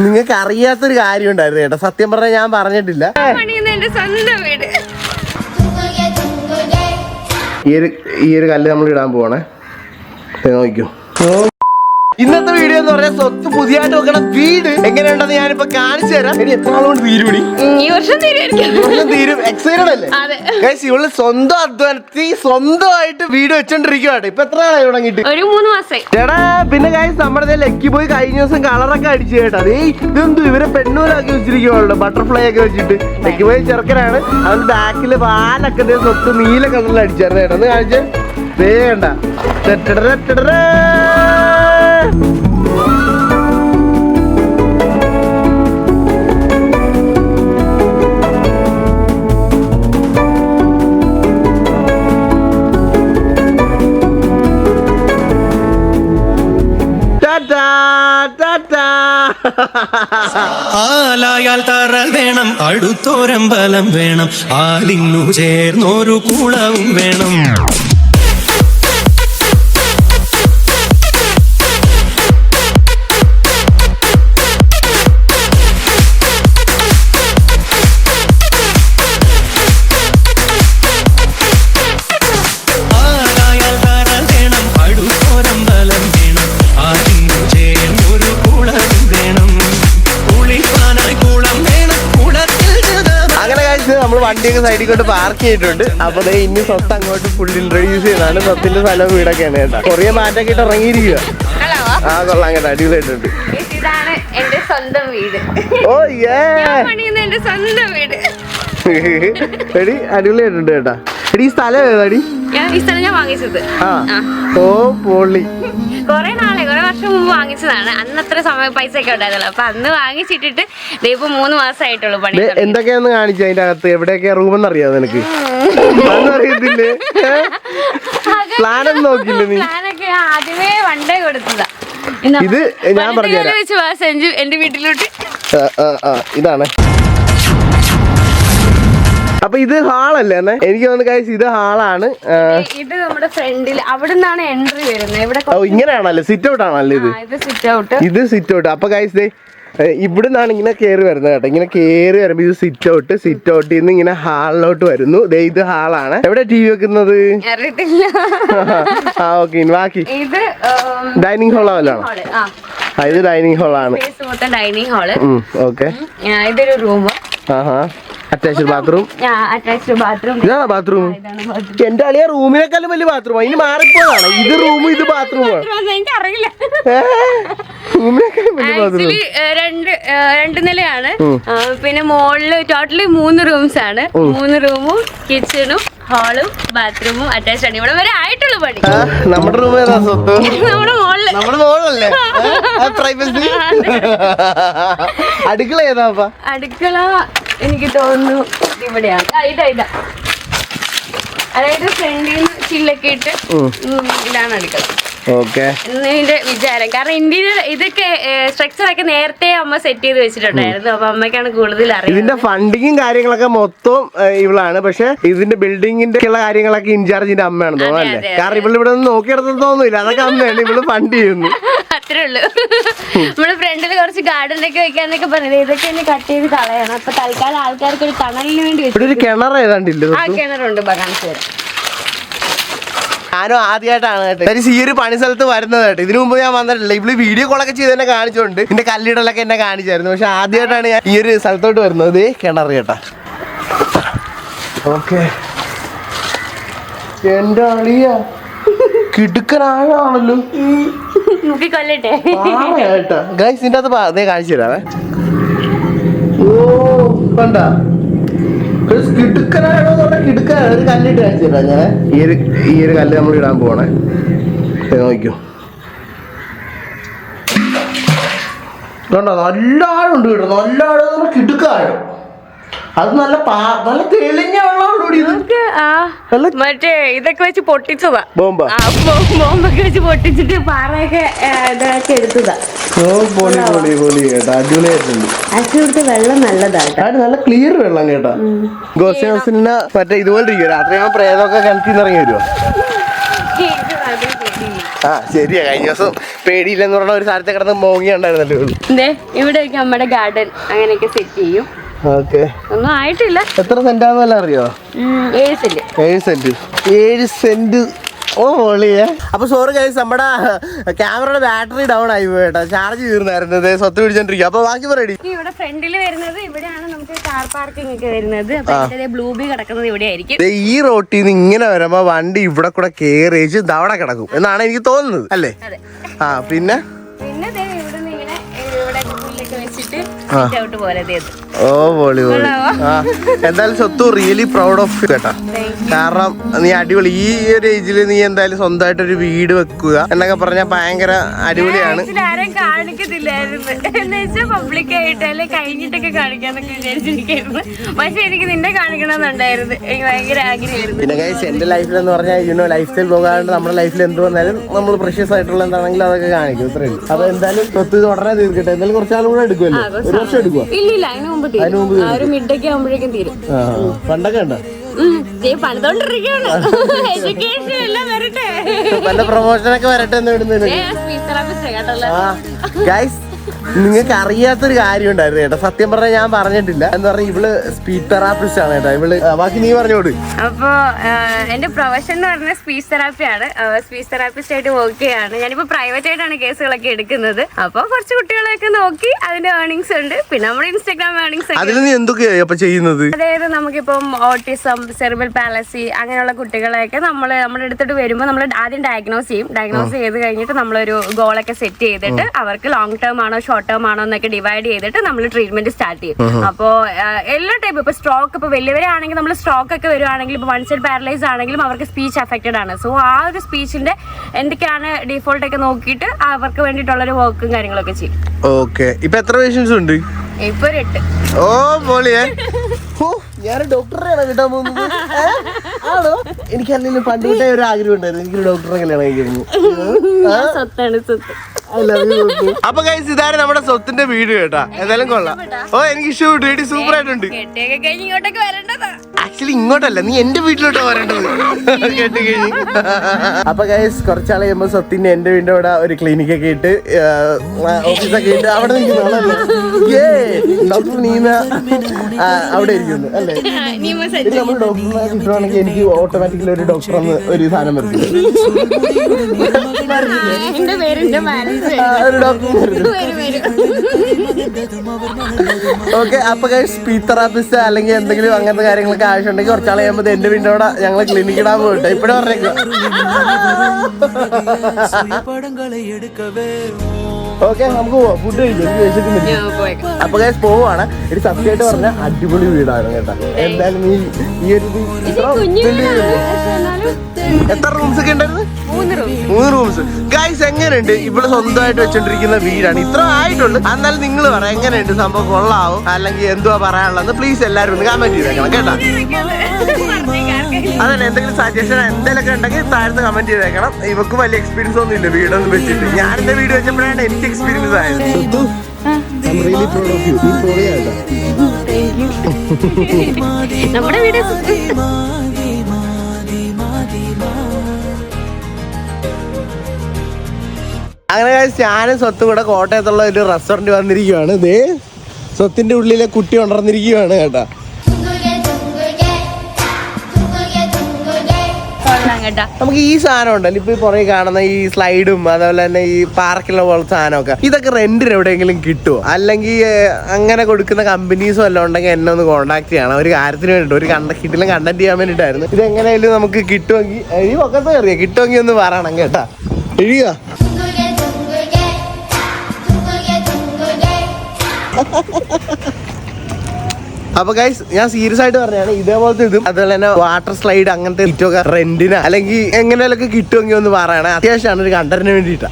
നിങ്ങൾക്ക് അറിയാത്തൊരു കാര്യം ഉണ്ടായിരുന്നു കേട്ടോ. സത്യം പറഞ്ഞാൽ ഞാൻ പറഞ്ഞിട്ടില്ല. ഈ ഒരു കല്ല് നമ്മൾ ഇടാൻ പോവാണേ. നോക്കൂ. ഇന്നത്തെ വീഡിയോ എന്ന് പറഞ്ഞാൽ സ്വത്ത് പുതിയതായിട്ട് വെക്കണം വീട് എങ്ങനെയുണ്ടെന്ന് ഞാനിപ്പോ കാണിച്ചു തരാം. ഇനി എത്ര നാളുകൊണ്ട് തീരുപടി? ഈ വർഷം തീരും. എക്സൈറ്റഡ് അല്ലേ? ഇവള് സ്വന്തം അധ്വാനത്തിൽ സ്വന്തമായിട്ട് വീട് വെച്ചോണ്ടിരിക്കുവാട്ടെ. ഇപ്പൊ എത്ര നാളായി തുടങ്ങിയിട്ട്? ഒരു 3 മാസമായി. ചേട്ടാ പിന്നെ ഗൈസ് നമ്മുടെ ലക്കി പോയി കഴിഞ്ഞ ദിവസം കളറൊക്കെ അടിച്ചു കേട്ടാ. ഇതെന്തു ഇവരെ പെണ്ണൂലാക്കി വെച്ചിരിക്കുവാണല്ലോ, ബട്ടർഫ്ലൈ ഒക്കെ വെച്ചിട്ട്. ലക്കി പോയി ചെറുക്കനാണ്. അവന്റെ ബാക്കില് പാലൊക്കെ സ്വത്ത് നീല കളറിൽ അടിച്ചായിരുന്നു ചേട്ടാ. ഒന്ന് കാണിച്ചേ. വേണ്ട ആലായാൽ തറ വേണം, അടുത്തോരമ്പലം വേണം, ആലിന്നു ചേർന്നൊരു കുളവും വേണം. നമ്മൾ വണ്ടിയൊക്കെ സൈഡിൽ കൊണ്ട് പാർക്ക് ചെയ്തിട്ടുണ്ട്. അപ്പൊ ഇനി സ്വത്ത് അങ്ങോട്ട് ഫുൾ ഇൻട്രൊഡ്യൂസ് ചെയ്യുന്നതാണ്. സ്വത്തിന്റെ സ്ഥലം വീടൊക്കെയാണ് കേട്ടോ. കൊറിയ മാറ്റൊക്കെ ഇട്ട് ഇറങ്ങിയിരിക്കുക. ആ കൊള്ളാം കേട്ടോ, അടിപൊളിയായിട്ടുണ്ട്. ഇതാണ് എന്റെ സ്വന്തം വീട്. ഓ എന്റെ സ്വന്തം വീട്. എടി അടിപൊളിയായിട്ടുണ്ട് കേട്ടാ. എടി ഈ സ്ഥലം ഏതാടി? ഈ സ്ഥലം ഞാൻ വാങ്ങിച്ചത്. ഓ പൊളി. കുറെ വർഷം മുമ്പ് വാങ്ങിച്ചതാണ്. അന്ന് അത്ര സമയം പൈസ ഒക്കെ ഉണ്ടായിരുന്നല്ലോ. അപ്പൊ അന്ന് വാങ്ങിച്ചിട്ടിട്ട് ഇപ്പൊ 3 മാസമായിട്ടുള്ളൂ പണി. എന്തൊക്കെയാന്ന് കാണിച്ചു അതിന്റെ അകത്ത്? എവിടെയൊക്കെയാ റൂമെന്ന് അറിയാവോ നിനക്ക്? അറിയത്തില്ലേ? പ്ലാനൊന്നും നോക്കില്ല നീ? പ്ലാനൊക്കെ ആദ്യമേ വണ്ടേ കൊടുത്തതാ. ഇത് ഞാൻ പറഞ്ഞു സെഞ്ചു എന്റെ വീട്ടിലോട്ട്. ഇതാണ്. അപ്പൊ ഇത് ഹാളല്ലേ എന്നെ? എനിക്ക് തോന്നുന്നു ഗൈസ് ഇത് ഹാളാണ്. ഇത് നമ്മുടെ ഫ്രണ്ടിൽ അവിടെ നിന്നാണ് എൻട്രി വരുന്നത്. ഇങ്ങനെയാണല്ലേ? സിറ്റ് ഔട്ട് ആണല്ലേ ഇത്? ഇത് സിറ്റ് ഔട്ട്. അപ്പൊ ഗൈസ് ഇവിടുന്നാണ് ഇങ്ങനെ കയറി വരുന്നത് കേട്ടോ. ഇങ്ങനെ കയറി വരുമ്പോ ഇത് സിറ്റ് ഔട്ടിൽ നിന്ന് ഇങ്ങനെ ഹാളിലോട്ട് വരുന്നു. ഇത് ഹാളാണ്. എവിടെ ടി വി വെക്കുന്നത്? ഓക്കെ. ബാക്കി ഇത് ഡൈനിങ് ഹാൾ ആണല്ലോ. ഇത് ഡൈനിങ് ഹാളാണ്. Dining hall. ഓക്കെ. ഇതൊരു റൂം. Attached bathroom. ഇതാണോ ബാത്റൂം? എന്റെ അളിയ റൂമിനേക്കാളും വലിയ ബാത്റൂം. അതിന് മാറിപ്പോഴാണ് ഇത് റൂം, ഇത് ബാത്റൂമാണ്. എനിക്കറിയില്ല. റൂമിനേക്കാളും വലിയ ബാത്റൂം. 2 നിലയാണ്. പിന്നെ മുകളില് ടോട്ടലി 3 റൂംസ് ആണ്. 3 റൂമും കിച്ചണും ഹാളും ബാത്റൂമും അറ്റാച്ച്ഡ് ആണ്. ഇവിടെ വരെ ആയിട്ടുള്ള പണി. നമ്മുടെ റൂം ഏതാ സ്വത്ത്? നമ്മുടെ മോളല്ലേ? പ്രൈവസി. അടുക്കള ഏതാ? അടുക്കള എനിക്ക് തോന്നുന്നു ഇവിടെയാണ്. ഇതാ അതായത് ഫ്രണ്ടിൽ നിന്ന് ചില്ലൊക്കെ ഇട്ട് ഇതാണ് അടുക്കള. ഇതിന്റെ വിചാരം. കാരണം ഇന്ത്യയിൽ ഇതൊക്കെ സ്ട്രക്ചർ ഒക്കെ നേരത്തെ അമ്മ സെറ്റ് ചെയ്ത് വെച്ചിട്ടുണ്ടായിരുന്നു. അപ്പൊ അമ്മയ്ക്കാണ് കൂടുതൽ അറിയാം. ഇതിന്റെ ഫണ്ടിങ്ങും കാര്യങ്ങളൊക്കെ മൊത്തം ഇവളാണ്. പക്ഷെ ഇതിന്റെ ബിൽഡിങ്ങിന്റെ ഉള്ള കാര്യങ്ങളൊക്കെ ഇൻചാർജിന്റെ അമ്മയാണ് തോന്നുന്നല്ലേ? കാരണം ഇവള് ഇവിടെ നിന്ന് നോക്കിയെടുത്തൊന്നും തോന്നുന്നില്ല. അതൊക്കെ അമ്മയാണ് ഇവള് ഫണ്ട് ചെയ്യുന്നു. അത്രേ ഉള്ളൂ. നമ്മുടെ ഫ്രണ്ടിൽ കുറച്ച് ഗാർഡൻ ഒക്കെ വെക്കാന്നൊക്കെ പറഞ്ഞത് ഇതൊക്കെ എന്നെ കട്ട് ചെയ്ത് കളയണം. അപ്പൊ തൽക്കാലം ആൾക്കാർക്ക് ഒരു തണലിന് വേണ്ടി ഒരു കിണർ ഏതാണ്ടില്ല? ആ കിണറുണ്ട്. കാണിച്ചു തരാം. ഞാനും ആദ്യമായിട്ടാണ് കേട്ടോ ഈ ഒരു പണി സ്ഥലത്ത് വരുന്നത് കേട്ടോ. ഇതിനു മുമ്പ് ഞാൻ വന്നിട്ടില്ല. ഇവള് വീഡിയോ കോളൊക്കെ ചെയ്ത് എന്നെ കാണിച്ചോണ്ട് എന്റെ കല്ലിടലൊക്കെ എന്നെ കാണിച്ചായിരുന്നു. പക്ഷെ ആദ്യമായിട്ടാണ് ഞാൻ ഈ ഒരു സ്ഥലത്തോട്ട് വരുന്നത്. കിണർ കേട്ടാ. ഓക്കെ. എന്റെ അളിയ കിടുക്കനാണല്ലോ. ഗൈസ് ഇതിന്റെ അകത്ത് അതേ കാണിച്ചു തരാവേ. ഓ കണ്ട കിടുക്കനാണോ? കിടുക്കാണ്. ഒരു കല്ലിട്ട് കാണിച്ചു തരാം ഞാൻ. ഈ ഒരു കല്ല് നമ്മൾ ഇടാൻ പോണേ. നോക്കൂ. കണ്ടോ? നല്ല ആഴുണ്ട് കേട്ടോ. നല്ല ആഴം. കിടുക്കാഴം. അത് നല്ല തെളിഞ്ഞ വെള്ളമുള്ളൂടി. മറ്റേ ഇതൊക്കെ വെച്ച് പൊട്ടിച്ചതാ. ബോംബൊക്കെ വെച്ച് പൊട്ടിച്ചിട്ട് പാറയൊക്കെ ഇതൊക്കെ എടുത്തതാ. അടിപൊളിയായിട്ടുണ്ട്. വെള്ളം നല്ലതാണ്. നല്ല ക്ലിയർ വെള്ളം കേട്ടാ. ഗോസിന് മറ്റേ ഇതുപോലെ ഇരിക്കും. രാത്രി പ്രേതമൊക്കെ കിണറ്റിൽ നിന്ന് ഇറങ്ങി വരുമോ? ആ ശരിയാ, കഴിഞ്ഞ ദിവസം പേടിയില്ലെന്ന് പറഞ്ഞ ഒരു സ്ഥലത്ത് കിടന്ന് മോങ്ങിയുണ്ടായിരുന്നല്ലോ. ഇവിടെയൊക്കെ നമ്മുടെ ഗാർഡൻ അങ്ങനെയൊക്കെ സെറ്റ് ചെയ്യും. ഓക്കെ, ഒന്നും ആയിട്ടില്ല. എത്ര സെന്റാന്നല്ല അറിയോ? 7 സെന്റ്. 7 സെന്റ്. ഓ പൊളിയേ. അപ്പൊ സോറി ഗൈസ്, നമ്മുടെ ക്യാമറയുടെ ബാറ്ററി ഡൗൺ ആയി പോയിട്ടോ, ചാർജ് തീർന്നായിരുന്നത്. സ്വത്ത് പിടിച്ചോണ്ടിരിക്കും. അപ്പൊ ബാക്കി റെഡി. ഇവിടെ ഫ്രണ്ടിൽ വരുന്നത് ഇവിടെയാണ് നമുക്ക് കാർ പാർക്കിംഗ് ഒക്കെ വരുന്നത്. അപ്പൊ ബ്ലൂബി കിടക്കുന്നത് ഇവിടെ ആയിരിക്കും. ഈ റോട്ടിൽ നിന്ന് ഇങ്ങനെ വരുമ്പോ വണ്ടി ഇവിടെ കൂടെ കേറിച്ച് അവിടെ കിടക്കും എന്നാണ് എനിക്ക് തോന്നുന്നത്, അല്ലേ? ആ പിന്നെ ഇവിടെ നിന്ന് ഇങ്ങനെ ഇവിടെ പുല്ലൊക്കെ വെച്ചിട്ട് ഔട്ട് പോലെ. ഓ പൊളി പൊളി. ആ എന്തായാലും സ്വത്തു റിയലി പ്രൗഡ് ഓഫ് കേട്ടാ. കാരണം നീ അടിപൊളി. ഈ ഒരു ഏജില് നീ എന്തായാലും സ്വന്തമായിട്ടൊരു വീട് വെക്കുക എന്നൊക്കെ പറഞ്ഞാൽ ഭയങ്കര അടിപൊളിയാണ്. ആരും കാണിക്കത്തില്ലായിരുന്നു എന്ന് വെച്ചാൽ പബ്ലിക്കായിട്ട് അല്ലെ കഴിഞ്ഞിട്ടൊക്കെ കാണിക്കാന്നൊക്കെ വിചാരിച്ചിരിക്കായിരുന്നു. പക്ഷെ എനിക്ക് നിന്നെ കാണിക്കണമെന്നുണ്ടായിരുന്നു. എനിക്ക് ഭയങ്കര ആഗ്രഹമായിരുന്നു. പിന്നെ ഗൈസ് എന്റെ ലൈഫിൽ എന്ന് പറഞ്ഞാൽ ലൈഫ് സ്റ്റൈൽ പോകാണ്ട് നമ്മുടെ ലൈഫിൽ എന്ത് വന്നാലും നമ്മൾ പ്രഷ്യസ് ആയിട്ടുള്ള എന്താണെങ്കിലും അതൊക്കെ കാണിക്കും. ഇത്രേ ഉള്ളൂ. അപ്പൊ എന്തായാലും സ്വത്ത് ഉടനെ തീർക്കട്ടെ. എന്തായാലും കുറച്ചാളും കൂടെ എടുക്കുമല്ലോ? 1 വർഷം എടുക്കുക? ഇല്ല, അതിന് മുമ്പ് മിഡൊക്കെ ആകുമ്പോഴേക്കും തീരും. പണ്ടൊക്കെ ഉണ്ടോ? പണിതോണ്ടിരിക്കുകയാണ്. എഡ്യൂക്കേഷൻ എല്ലാം വരട്ടെ, നല്ല പ്രൊമോഷനൊക്കെ വരട്ടെ എന്ന് വിടുന്നില്ല. ഗൈസ് നിങ്ങൾക്ക് അറിയാത്തൊരു കാര്യം ഉണ്ടായിരുന്നു കേട്ടോ. സത്യം പറഞ്ഞാൽ ഞാൻ പറഞ്ഞിട്ടില്ല. എന്ന് പറഞ്ഞാൽ ഇവള് സ്പീച്ച് തെറാപ്പിസ്റ്റ് ആണ് കേട്ടോ. ഇവള് ബാക്കി നീ പറഞ്ഞോട്. അപ്പൊ എന്റെ പ്രൊഫഷൻ എന്ന് പറഞ്ഞ സ്പീച്ച് തെറാപ്പിയാണ്. സ്പീച്ച് തെറാപ്പിസ്റ്റ് ആയിട്ട് വർക്ക് ചെയ്യാണ്. ഞാനിപ്പോ പ്രൈവറ്റ് ആയിട്ടാണ് കേസുകളൊക്കെ എടുക്കുന്നത്. അപ്പൊ കുറച്ച് കുട്ടികളെയൊക്കെ നോക്കി അതിന്റെ ഏർണിങ്സ് ഉണ്ട്. പിന്നെ നമ്മുടെ ഇൻസ്റ്റാഗ്രാം ഏർണിങ്സ്. അതിൽ നീ എന്തൊക്കെയാ ചെയ്യുന്നത്? അതായത് നമുക്കിപ്പം ഓട്ടിസം, സെറിബ്രൽ പാലസി അങ്ങനെയുള്ള കുട്ടികളെയൊക്കെ നമ്മുടെ അടുത്തോട്ട് വരുമ്പോൾ നമ്മൾ ആദ്യം ഡയഗ്നോസ് ചെയ്യും. ഡയഗ്നോസ് ചെയ്ത് കഴിഞ്ഞിട്ട് നമ്മളൊരു ഗോളൊക്കെ സെറ്റ് ചെയ്തിട്ട് അവർക്ക് ലോങ് ടേം ആണോ ഷോർട്ട് ടേം ആണോ എന്നൊക്കെ ഡിവൈഡ് ചെയ്തിട്ട് നമ്മൾ ട്രീറ്റ്മെന്റ് സ്റ്റാർട്ട് ചെയ്യും. അപ്പോൾ എല്ലാ ടൈപ്പ് ഇപ്പൊ സ്ട്രോക്ക്, ഇപ്പൊ വലിയവരാണെങ്കിൽ നമ്മൾ സ്ട്രോക്ക് ഒക്കെ വരുവാണെങ്കിൽ ഇപ്പൊ 1 സൈഡ് പാരലൈസ് ആണെങ്കിലും അവർക്ക് സ്പീച്ച് അഫക്റ്റഡ് ആണ്. സോ ആ ഒരു സ്പീച്ചിന്റെ എന്തൊക്കെയാണ് ഡിഫോൾട്ട് ഒക്കെ നോക്കിയിട്ട് അവർക്ക് വേണ്ടിയിട്ടുള്ളൊരു വർക്കും കാര്യങ്ങളൊക്കെ ചെയ്യും. ഓക്കെ, ഇപ്പൊ എത്ര പേഷ്യൻസ് ഉണ്ട്? ഇപ്പൊ 8. ഓ പൊളിയേ. ഞാൻ ഡോക്ടറെയാണ് കിട്ടാൻ പോകുന്നത്. ആണോ? എനിക്ക് അല്ലെങ്കിൽ പണ്ട് കിട്ടാൻ ഒരു ആഗ്രഹം ഉണ്ടായിരുന്നു. എനിക്കൊരു ഡോക്ടറെ കല്യാണം കഴിക്കുന്നു. സ്വത്താണ് സ്വത്ത്. അപ്പൊ ഗൈസ് ഇതാണ് നമ്മുടെ സ്വത്തിന്റെ വീട് കേട്ടാ. എന്തായാലും കൊള്ളാം. ഓ എനിക്ക് ഇഷ്ടപ്പെട്ടു. സൂപ്പർ ആയിട്ടുണ്ട്. ആക്ച്വലി ഇങ്ങോട്ടല്ല, നീ എന്റെ വീട്ടിലോട്ട് വരേണ്ടത് കേട്ട് കഴിഞ്ഞ്. അപ്പൊ ഗൈസ് കുറച്ചാൾ കഴിയുമ്പോ സ്വത്തിന്റെ എന്റെ വീടിന്റെ അവിടെ ഒരു ക്ലിനിക് ഒക്കെ ഇട്ട് ഓഫീസൊക്കെ ഇട്ട് അവിടെ നിൽക്കുന്നതാണല്ലേ. ഡോക്ടർ നീന അവിടെ ഇരിക്കുന്നു അല്ലേ? നമ്മൾ ഡോക്ടറിനെ കിട്ടുവാണെങ്കിൽ എനിക്ക് ഓട്ടോമാറ്റിക്കലി ഒരു ഡോക്ടറെന്ന് ഒരു സാധനം വരും. ഓക്കെ, അപ്പൊ സ്പീച്ച് തെറാപ്പിസ്റ്റ് അല്ലെങ്കിൽ എന്തെങ്കിലും അങ്ങനത്തെ കാര്യങ്ങളൊക്കെ ആവശ്യമുണ്ടെങ്കിൽ കുറച്ചാൾ കഴിയുമ്പോൾ എന്റെ വീടിന്റെ അവിടെ ഞങ്ങൾ ക്ലിനിക്ക് ഇടാൻ പോയിട്ട് ഇപ്പഴേ പറഞ്ഞേക്കാം. ഓക്കെ, നമുക്ക് പോവാം. ഫുഡ് കഴിക്കും. അപ്പൊ ഗൈസ് പോവാണ്. ഒരു സത്യമായിട്ട് പറഞ്ഞ അടിപൊളി വീടാണ് കേട്ടോ. എന്തായാലും നീ ഈ ഒരു എത്ര റൂംസ് ഒക്കെ ഉണ്ടായിരുന്നു? 3 റൂംസ്. ഗൈസ് എങ്ങനെയുണ്ട്? ഇവിടെ സ്വന്തമായിട്ട് വെച്ചോണ്ടിരിക്കുന്ന വീടാണ്. ഇത്ര ആയിട്ടുള്ളൂ. എന്നാലും നിങ്ങൾ പറയാം എങ്ങനെയുണ്ട് സംഭവം? കൊള്ളാവും അല്ലെങ്കിൽ എന്തുവാ പറയാനുള്ളത്? പ്ലീസ് എല്ലാവരും ഒന്ന് കമന്റ് ചെയ്തേക്കണം കേട്ടോ. അതന്നെ, എന്തെങ്കിലും സജഷൻ എന്തെങ്കിലുമൊക്കെ ഉണ്ടെങ്കിൽ താഴത്ത് കമന്റ് ചെയ്തേക്കണം. ഇവക്ക് വലിയ എക്സ്പീരിയൻസ് ഒന്നും ഇല്ല വീടൊന്നും വെച്ചിട്ട്. ഞാൻ എന്റെ വീട് വെച്ചപ്പോഴാണ് എനിക്ക് എക്സ്പീരിയൻസ് ആയത്. നമ്മുടെ വീട് അങ്ങനെ ഞാനും സ്വത്തും കൂടെ കോട്ടയത്തുള്ള ഒരു റെസ്റ്റോറന്റ് വന്നിരിക്കുകയാണ്. ഇതേ സ്വത്തിന്റെ ഉള്ളിലെ കുട്ടി ഉണർന്നിരിക്കുകയാണ് കേട്ടാ. നമുക്ക് ഈ സാധനം ഉണ്ടല്ലോ ഇപ്പൊ പുറകെ കാണുന്ന ഈ സ്ലൈഡും അതുപോലെ തന്നെ ഈ പാർക്കിലുള്ള പോലത്തെ സാധനമൊക്കെ, ഇതൊക്കെ റെന്റിന് എവിടെയെങ്കിലും കിട്ടുമോ? അല്ലെങ്കിൽ അങ്ങനെ കൊടുക്കുന്ന കമ്പനീസും എല്ലാം ഉണ്ടെങ്കിൽ എന്നെ ഒന്ന് കോൺടാക്ട് ചെയ്യണം. ഒരു കാര്യത്തിന് വേണ്ടിട്ട് ഒരു കിട്ടിലും കണ്ടന്റ് ചെയ്യാൻ വേണ്ടിട്ടായിരുന്നു. ഇത് എങ്ങനെയായാലും നമുക്ക് കിട്ടുമെങ്കിൽ ഈ പൊക്കത്ത് കയറിയ കിട്ടുമെങ്കിൽ ഒന്ന് പറയണം കേട്ടാ. എഴുതുക. അപ്പൊ ഗൈസ് ഞാൻ സീരിയസ് ആയിട്ട് പറഞ്ഞാണ്, ഇതേപോലത്തെ ഇതും അതുപോലെ തന്നെ വാട്ടർ സ്ലൈഡ് അങ്ങനത്തെ റെന്റിന് അല്ലെങ്കിൽ എങ്ങനെയൊക്കെ കിട്ടുമെങ്കിൽ ഒന്ന് പറയണേ. അത്യാവശ്യമാണ് ഒരു കണ്ടന്റിന് വേണ്ടിയിട്ടാണ്.